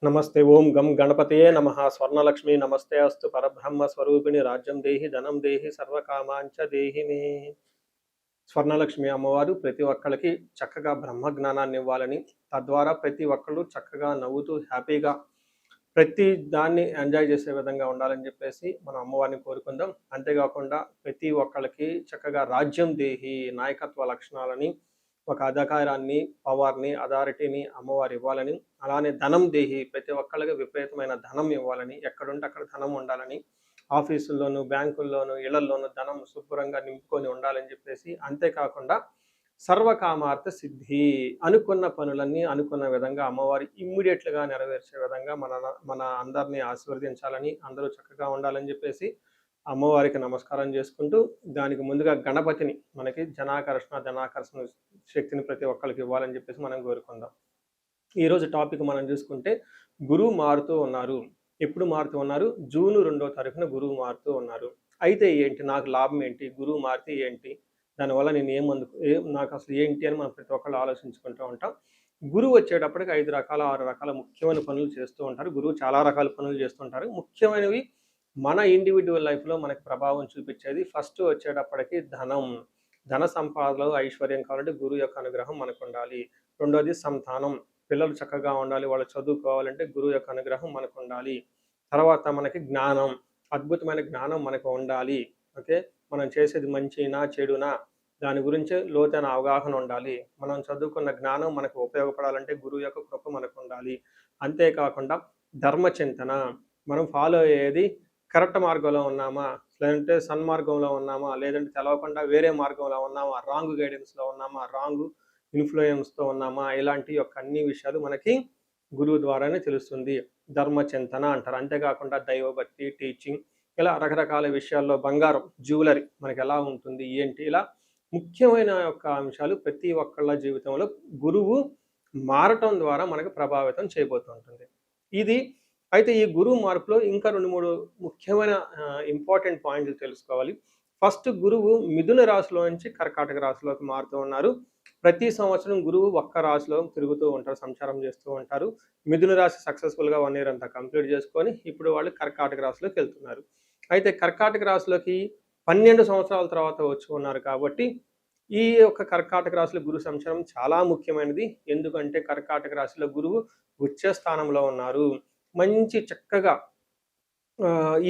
नमस्ते ओं गम गणपतये नमः स्वर्णलक्ष्मी नमस्ते अस्तु परब्रह्म स्वरूपिणी राज्यं देहि धनं देहि सर्वकामांच देहि मे స్వర్ణలక్ష్మి అమ్మవారు ప్రతి ఒక్కళ్ళకి చక్కగా బ్రహ్మ జ్ఞానాన్ని ఇవ్వాలని, తద్వారా ప్రతి ఒక్కళ్ళు చక్కగా నవ్వుతూ హ్యాపీగా ప్రతి దాన్ని ఎంజాయ్ చేసే విధంగా ఉండాలని చెప్పేసి మనం అమ్మవారిని కోరుకుందాం. అంతేకాకుండా ప్రతి ఒక్కళ్ళకి చక్కగా రాజ్యం దేహి నాయకత్వ లక్షణాలని, ఒక అధికారాన్ని, పవర్ని, అథారిటీని అమ్మవారు ఇవ్వాలని, అలానే ధనం దేహి ప్రతి ఒక్కళ్ళకి విపరీతమైన ధనం ఇవ్వాలని, ఎక్కడుంటే అక్కడ ధనం ఉండాలని, ఆఫీసుల్లోనూ బ్యాంకుల్లోనూ ఇళ్లల్లోనూ ధనం శుభ్రంగా నింపుకొని ఉండాలని చెప్పేసి, అంతేకాకుండా సర్వకామార్థ సిద్ధి అనుకున్న పనులన్నీ అనుకున్న విధంగా అమ్మవారి ఇమ్మీడియట్లుగా నెరవేర్చే విధంగా మన అందరినీ ఆశీర్వదించాలని, అందరూ చక్కగా ఉండాలని చెప్పేసి అమ్మవారికి నమస్కారం చేసుకుంటూ, దానికి ముందుగా గణపతిని మనకి ధనాకర్షణ శక్తిని ప్రతి ఒక్కరికి ఇవ్వాలని చెప్పేసి మనం కోరుకుందాం. ఈరోజు టాపిక్ మనం చూసుకుంటే గురువు మారుతూ ఉన్నారు. ఎప్పుడు మారుతూ ఉన్నారు? జూన్ 2వ తారీఖున గురువు మారుతూ ఉన్నారు. అయితే ఏంటి, నాకు లాభం ఏంటి, గురువు మారితే ఏంటి, దానివల్ల నేను నాకు అసలు ఏంటి అని మనం ప్రతి ఒక్కళ్ళు ఆలోచించుకుంటూ ఉంటాం. గురువు వచ్చేటప్పటికి 5 రకాల 6 రకాల ముఖ్యమైన పనులు చేస్తూ ఉంటారు. గురువు చాలా రకాల పనులు చేస్తుంటారు. ముఖ్యమైనవి మన ఇండివిజువల్ లైఫ్లో మనకి ప్రభావం చూపించేది ఫస్ట్ వచ్చేటప్పటికి ధన సంపాదనలో ఐశ్వర్యం కావాలంటే గురువు యొక్క అనుగ్రహం మనకు ఉండాలి. రెండోది సంతానం, పిల్లలు చక్కగా ఉండాలి, వాళ్ళు చదువుకోవాలంటే గురువు యొక్క అనుగ్రహం మనకు ఉండాలి. తర్వాత మనకి జ్ఞానం, అద్భుతమైన జ్ఞానం మనకు ఉండాలి. ఓకే, మనం చేసేది మంచినా చెడునా దాని గురించి లోతైన అవగాహన ఉండాలి. మనం చదువుకున్న జ్ఞానం మనకు ఉపయోగపడాలంటే గురువు యొక్క కృప మనకు ఉండాలి. అంతేకాకుండా ధర్మచింతన, మనం ఫాలో అయ్యేది కరెక్ట్ మార్గంలో ఉన్నామా, లేదంటే సన్మార్గంలో ఉన్నామా, లేదంటే తెలవకుండా వేరే మార్గంలో ఉన్నామా, రాంగ్ గైడెన్స్లో ఉన్నామా, రాంగ్ ఇన్ఫ్లుయెన్స్తో ఉన్నామా, ఇలాంటి యొక్క అన్ని విషయాలు మనకి గురువు ద్వారానే తెలుస్తుంది. ధర్మచింతన అంటారు. అంతేకాకుండా దైవభక్తి, టీచింగ్, ఇలా రకరకాల విషయాల్లో బంగారం, జ్యువెలరీ మనకి ఎలా ఉంటుంది ఏంటి, ఇలా ముఖ్యమైన యొక్క అంశాలు ప్రతి ఒక్కళ్ళ జీవితంలో గురువు మారటం ద్వారా మనకు ప్రభావితం చేయబోతుంటుంది. ఇది అయితే ఈ గురువు మార్పులో ఇంకా 2-3 ముఖ్యమైన ఇంపార్టెంట్ పాయింట్లు తెలుసుకోవాలి. ఫస్ట్, గురువు మిథున రాశిలో నుంచి కర్కాటక రాశిలోకి మారుతూ ఉన్నారు. ప్రతి సంవత్సరం గురువు ఒక్క రాశిలో తిరుగుతూ ఉంటారు, సంచారం చేస్తూ ఉంటారు. మిథున రాశి సక్సెస్ఫుల్గా 1 ఇయర్ అంతా కంప్లీట్ చేసుకొని ఇప్పుడు వాళ్ళు కర్కాటక రాశిలోకి వెళ్తున్నారు. అయితే కర్కాటక రాశిలోకి 12 సంవత్సరాల తర్వాత వచ్చి ఉన్నారు కాబట్టి ఈ యొక్క కర్కాటక రాశిలో గురు సంచారం చాలా ముఖ్యమైనది. ఎందుకంటే కర్కాటక రాశిలో గురువు ఉచ్చ స్థానంలో ఉన్నారు. మంచి చక్కగా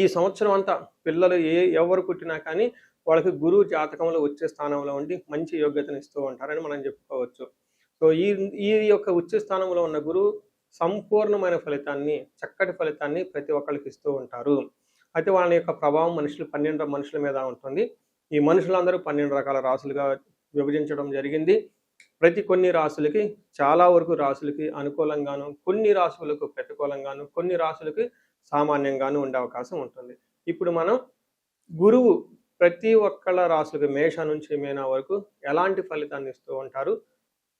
ఈ సంవత్సరం అంతా పిల్లలు ఎవరు పుట్టినా కానీ వాళ్ళకి గురువు జాతకంలో వచ్చే స్థానంలో ఉండి మంచి యోగ్యతను ఇస్తూ ఉంటారని మనం చెప్పుకోవచ్చు. సో ఈ యొక్క ఉచ్చ స్థానంలో ఉన్న గురువు సంపూర్ణమైన ఫలితాన్ని, చక్కటి ఫలితాన్ని ప్రతి ఒక్కరికి ఇస్తూ ఉంటారు. అయితే వాళ్ళ యొక్క ప్రభావం 12 మనుషుల మీద ఉంటుంది. ఈ మనుషులందరూ 12 రకాల రాశులుగా విభజించడం జరిగింది. కొన్ని రాశులకి, చాలా వరకు రాశులకి అనుకూలంగాను, కొన్ని రాశులకు ప్రతికూలంగాను, కొన్ని రాశులకి సామాన్యంగాను ఉండే అవకాశం ఉంటుంది. ఇప్పుడు మనం గురువు ప్రతి ఒక్కళ్ళ రాశులకి మేష నుంచి మీన వరకు ఎలాంటి ఫలితాన్ని ఇస్తూ ఉంటారు,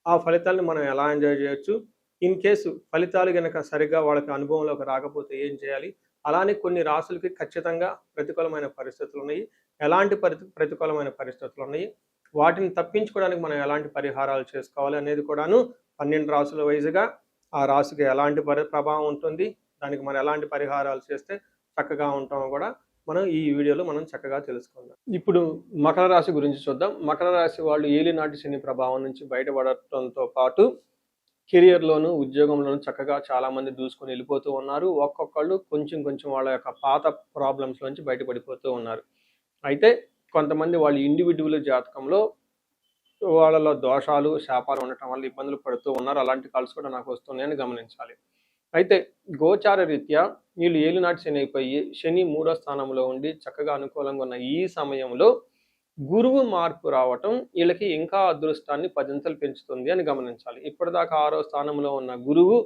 ఆ ఫలితాలను మనం ఎలా ఎంజాయ్ చేయొచ్చు, ఇన్ కేసు ఫలితాలు కనుక సరిగ్గా వాళ్ళకి అనుభవంలోకి రాకపోతే ఏం చేయాలి, అలానే కొన్ని రాశులకి ఖచ్చితంగా ప్రతికూలమైన పరిస్థితులు ఉన్నాయి, ఎలాంటి ప్రతికూలమైన పరిస్థితులు ఉన్నాయి, వాటిని తప్పించుకోవడానికి మనం ఎలాంటి పరిహారాలు చేసుకోవాలి అనేది కూడాను 12 రాశుల వైజ్గా ఆ రాశికి ఎలాంటి ప్రభావం ఉంటుంది, దానికి మనం ఎలాంటి పరిహారాలు చేస్తే చక్కగా ఉంటామో కూడా మనం ఈ వీడియోలో మనం చక్కగా తెలుసుకుందాం. ఇప్పుడు మకర రాశి గురించి చూద్దాం. మకర రాశి వాళ్ళు ఏలినాటి శని ప్రభావం నుంచి బయటపడటంతో పాటు కెరియర్లోను, ఉద్యోగంలోను చక్కగా చాలామంది దూసుకొని వెళ్ళిపోతూ ఉన్నారు. ఒక్కొక్కళ్ళు కొంచెం వాళ్ళ యొక్క పాత ప్రాబ్లమ్స్ నుంచి బయటపడిపోతూ ఉన్నారు. అయితే కొంతమంది వాళ్ళ ఇండివిజువల్ జాతకంలో వాళ్ళలో దోషాలు, శాపాలు ఉండటం వల్ల ఇబ్బందులు పడుతూ ఉన్నారు. అలాంటి కాల్స్ కూడా నాకు వస్తున్నాయని గమనించాలి. అయితే గోచార రీత్యా వీళ్ళు ఏలినాటి శని అయిపోయి శని 3వ స్థానంలో ఉండి చక్కగా అనుకూలంగా ఉన్న ఈ సమయంలో గురువు మార్పు రావటం వీళ్ళకి ఇంకా అదృష్టాన్ని 10 పెంచుతుంది అని గమనించాలి. ఇప్పటిదాకా 6వ స్థానంలో ఉన్న గురువు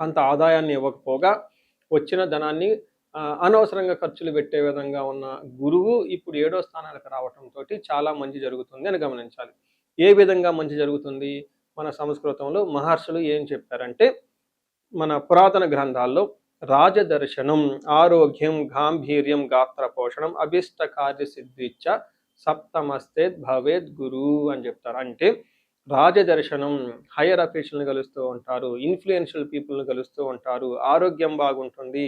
అంత ఆదాయాన్ని ఇవ్వకపోగా వచ్చిన ధనాన్ని అనవసరంగా ఖర్చులు పెట్టే విధంగా ఉన్న గురువు ఇప్పుడు 7వ స్థానానికి రావటంతో చాలా మంచి జరుగుతుంది అని గమనించాలి. ఏ విధంగా మంచి జరుగుతుంది? మన సంస్కృతంలో మహర్షులు ఏం చెప్పారంటే, మన పురాతన గ్రంథాల్లో రాజదర్శనం, ఆరోగ్యం, గాంభీర్యం, గాత్ర పోషణం, అభిష్ట కార్య సిద్ధిచ్చ సప్తమస్తే భవేద్ గురు అని చెప్తారు. అంటే రాజదర్శనం, హైయర్ అఫీషియల్ని కలుస్తూ ఉంటారు, ఇన్ఫ్లుయెన్షియల్ పీపుల్ని కలుస్తూ ఉంటారు, ఆరోగ్యం బాగుంటుంది,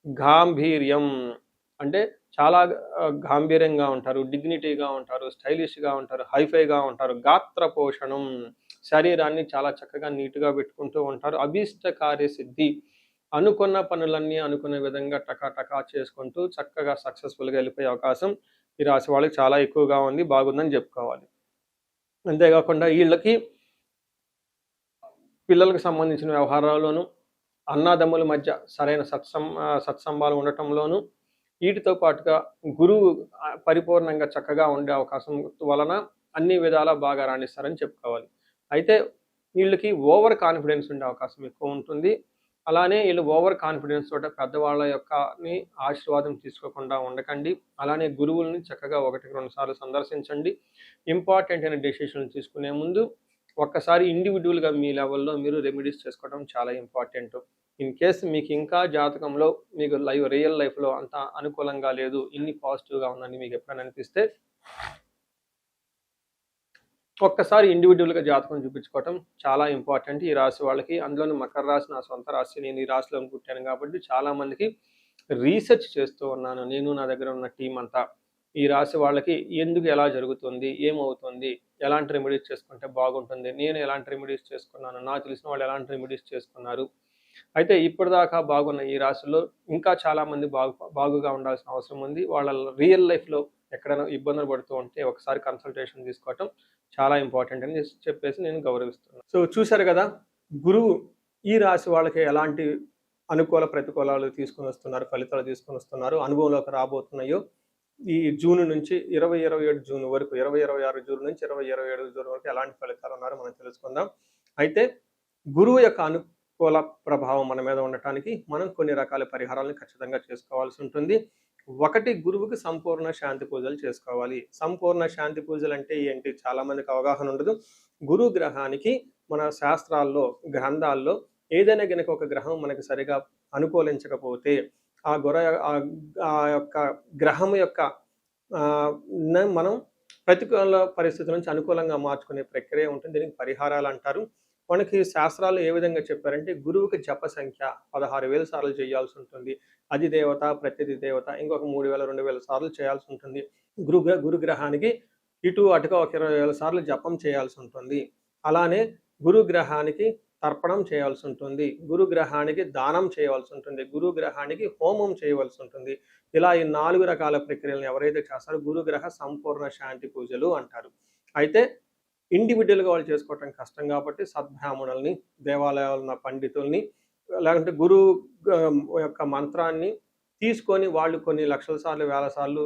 గాంభీర్యం అంటే చాలా గాంభీర్యంగా ఉంటారు, డిగ్నిటీగా ఉంటారు, స్టైలిష్గా ఉంటారు, హైఫైగా ఉంటారు, గాత్ర పోషణం శరీరాన్ని చాలా చక్కగా నీట్గా పెట్టుకుంటూ ఉంటారు, అభీష్ట కార్యసిద్ధి అనుకున్న పనులన్నీ అనుకున్న విధంగా టకా చేసుకుంటూ చక్కగా సక్సెస్ఫుల్గా వెళ్ళిపోయే అవకాశం ఈ రాశి వాళ్ళకి చాలా ఎక్కువగా ఉంది, బాగుందని చెప్పుకోవాలి. అంతేకాకుండా వీళ్ళకి పిల్లలకు సంబంధించిన వ్యవహారాల్లోనూ అన్నాదమ్ముల మధ్య సరైన సత్సంబాలు ఉండటంలోనూ వీటితో పాటుగా గురువు పరిపూర్ణంగా చక్కగా ఉండే అవకాశం వలన అన్ని విధాలా బాగా రాణిస్తారని చెప్పుకోవాలి. అయితే వీళ్ళకి ఓవర్ కాన్ఫిడెన్స్ ఉండే అవకాశం ఎక్కువ ఉంటుంది. అలానే వీళ్ళు ఓవర్ కాన్ఫిడెన్స్ తోట పెద్దవాళ్ళ యొక్కని ఆశీర్వాదం తీసుకోకుండా ఉండకండి. అలానే గురువుల్ని చక్కగా 1-2 సార్లు సందర్శించండి. ఇంపార్టెంట్ అయిన డెసిషన్లు తీసుకునే ముందు ఒక్కసారి ఇండివిజువల్గా మీ లెవెల్లో మీరు రెమెడీస్ చేసుకోవడం చాలా ఇంపార్టెంట్. ఇన్ కేస్ మీకు ఇంకా జాతకంలో మీకు రియల్ లైఫ్లో అంత అనుకూలంగా లేదు, ఇన్ని పాజిటివ్గా ఉందని మీకు ఎప్పుడైనా అనిపిస్తే ఒక్కసారి ఇండివిజువల్గా జాతకం చూపించుకోవటం చాలా ఇంపార్టెంట్ ఈ రాశి వాళ్ళకి. అందులోని మకర రాశి నా సొంత రాశి, నేను ఈ రాశిలో పుట్టాను కాబట్టి చాలామందికి రీసెర్చ్ చేస్తూ ఉన్నాను. నేను నా దగ్గర ఉన్న టీం అంతా ఈ రాశి వాళ్ళకి ఎందుకు ఎలా జరుగుతుంది, ఏమవుతుంది, ఎలాంటి రెమెడీస్ చేసుకుంటే బాగుంటుంది, నేను ఎలాంటి రెమెడీస్ చేసుకున్నాను, నాకు తెలిసిన వాళ్ళు ఎలాంటి రెమెడీస్ చేసుకున్నారు. అయితే ఇప్పటిదాకా బాగున్న ఈ రాశిలో ఇంకా చాలామంది బాగుగా ఉండాల్సిన అవసరం ఉంది. వాళ్ళ రియల్ లైఫ్లో ఎక్కడైనా ఇబ్బందులు పడుతూ ఉంటే ఒకసారి కన్సల్టేషన్ తీసుకోవటం చాలా ఇంపార్టెంట్ అని చెప్పేసి నేను గౌరవిస్తున్నాను. సో చూశారు కదా, గురువు ఈ రాశి వాళ్ళకి ఎలాంటి అనుకూల ప్రతికూలాలు తీసుకొని వస్తున్నారు, ఫలితాలు తీసుకొని వస్తున్నారు, అనుభవంలోకి రాబోతున్నాయో ఈ జూన్ నుంచి 2027 జూన్ వరకు, 2026 జూన్ నుంచి 2027 జూన్ వరకు ఎలాంటి ఫలితాలు ఉన్నారో మనం తెలుసుకుందాం. అయితే గురువు యొక్క అనుకూల ప్రభావం మన మీద ఉండటానికి మనం కొన్ని రకాల పరిహారాలను ఖచ్చితంగా చేసుకోవాల్సి ఉంటుంది. ఒకటి, గురువుకి సంపూర్ణ శాంతి పూజలు చేసుకోవాలి. సంపూర్ణ శాంతి పూజలు అంటే ఏంటి, చాలా మందికి అవగాహన ఉండదు. గురు గ్రహానికి మన శాస్త్రాల్లో, గ్రంథాల్లో ఏదైనా గనక ఒక గ్రహం మనకి సరిగా అనుకూలించకపోతే ఆ యొక్క గ్రహం యొక్క మనం ప్రతికూల పరిస్థితుల నుంచి అనుకూలంగా మార్చుకునే ప్రక్రియ ఉంటుంది. దీనికి పరిహారాలు అంటారు. మనకి శాస్త్రాలు ఏ విధంగా చెప్పారంటే గురువుకి జప సంఖ్య 16,000 సార్లు చేయాల్సి ఉంటుంది. అధిదేవత, ప్రత్యధి దేవత ఇంకొక 3,000, 2,000 సార్లు చేయాల్సి ఉంటుంది. గురుగ్రహానికి ఇటు అటుగా ఒక 20,000 సార్లు జపం చేయాల్సి ఉంటుంది. అలానే గురుగ్రహానికి తర్పణం చేయాల్సి ఉంటుంది, గురుగ్రహానికి దానం చేయవలసి ఉంటుంది, గురుగ్రహానికి హోమం చేయవలసి ఉంటుంది. ఇలా ఈ 4 రకాల ప్రక్రియలను ఎవరైతే చేస్తారో గురుగ్రహ సంపూర్ణ శాంతి పూజలు అంటారు. అయితే ఇండివిజువల్గా వాళ్ళు చేసుకోవటం కష్టం కాబట్టి సద్బ్రాహ్మణుల్ని, దేవాలయాలు ఉన్న పండితుల్ని, లేకుంటే గురువు యొక్క మంత్రాన్ని తీసుకొని వాళ్ళు కొన్ని లక్షల సార్లు, వేల సార్లు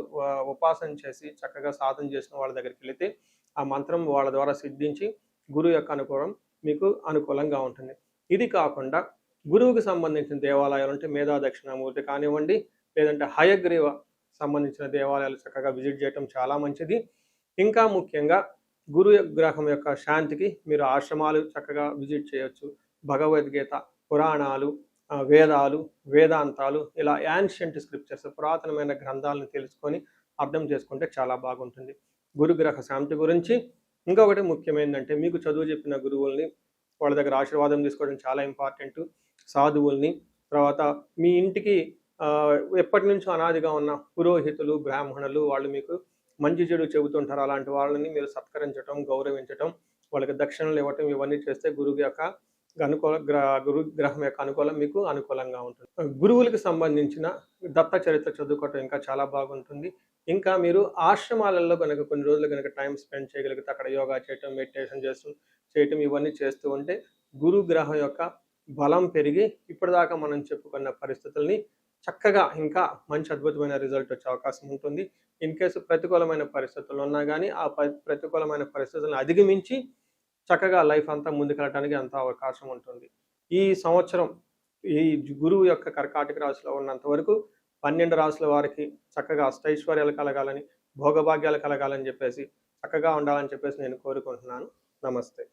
ఉపాసన చేసి చక్కగా సాధన చేసిన వాళ్ళ దగ్గరికి వెళితే ఆ మంత్రం వాళ్ళ ద్వారా సిద్ధించి గురువు యొక్క అనుకూలం మీకు అనుకూలంగా ఉంటుంది. ఇది కాకుండా గురువుకి సంబంధించిన దేవాలయాలు అంటే మేధా దక్షిణామూర్తి కానివ్వండి, లేదంటే హయగ్రీవ సంబంధించిన దేవాలయాలు చక్కగా విజిట్ చేయటం చాలా మంచిది. ఇంకా ముఖ్యంగా గురు గ్రహం యొక్క శాంతికి మీరు ఆశ్రమాలు చక్కగా విజిట్ చేయొచ్చు. భగవద్గీత, పురాణాలు, వేదాలు, వేదాంతాలు, ఇలా యాన్షియంట్ స్క్రిప్చర్స్, పురాతనమైన గ్రంథాలను తెలుసుకొని అర్థం చేసుకుంటే చాలా బాగుంటుంది. గురుగ్రహ శాంతి గురించి ఇంకొకటి ముఖ్యమైనదంటే మీకు చదువు చెప్పిన గురువుల్ని వాళ్ళ దగ్గర ఆశీర్వాదం తీసుకోవడం చాలా ఇంపార్టెంట్. సాధువుల్ని, తర్వాత మీ ఇంటికి ఎప్పటి నుంచో అనాదిగా ఉన్న పురోహితులు, బ్రాహ్మణులు, వాళ్ళు మీకు మంచి చెడు చెబుతుంటారు. అలాంటి వాళ్ళని మీరు సత్కరించడం, గౌరవించడం, వాళ్ళకి దక్షిణలు ఇవ్వటం, ఇవన్నీ చేస్తే గురువు యొక్క గురు గ్రహం యొక్క అనుకూలం మీకు అనుకూలంగా ఉంటుంది. గురువులకు సంబంధించిన దత్త చరిత్ర చదువుకోవటం ఇంకా చాలా బాగుంటుంది. ఇంకా మీరు ఆశ్రమాలలో కనుక కొన్ని రోజులు కనుక టైం స్పెండ్ చేయగలిగితే అక్కడ యోగా చేయటం, మెడిటేషన్ చేయటం ఇవన్నీ చేస్తూ ఉంటే గురు గ్రహం యొక్క బలం పెరిగి ఇప్పటిదాకా మనం చెప్పుకున్న పరిస్థితుల్ని చక్కగా ఇంకా మంచి అద్భుతమైన రిజల్ట్ వచ్చే అవకాశం ఉంటుంది. ఇన్ కేసు ప్రతికూలమైన పరిస్థితులు ఉన్నా కానీ ఆ ప్రతికూలమైన పరిస్థితులను అధిగమించి చక్కగా లైఫ్ అంతా ముందుకెళ్ళడానికి అంత అవకాశం ఉంటుంది. ఈ సంవత్సరం ఈ గురువు యొక్క కర్కాటక రాశిలో ఉన్నంత వరకు 12 రాశుల వారికి చక్కగా అష్టైశ్వర్యాలు కలగాలని, భోగభాగ్యాలు కలగాలని చెప్పేసి, చక్కగా ఉండాలని చెప్పేసి నేను కోరుకుంటున్నాను. నమస్తే.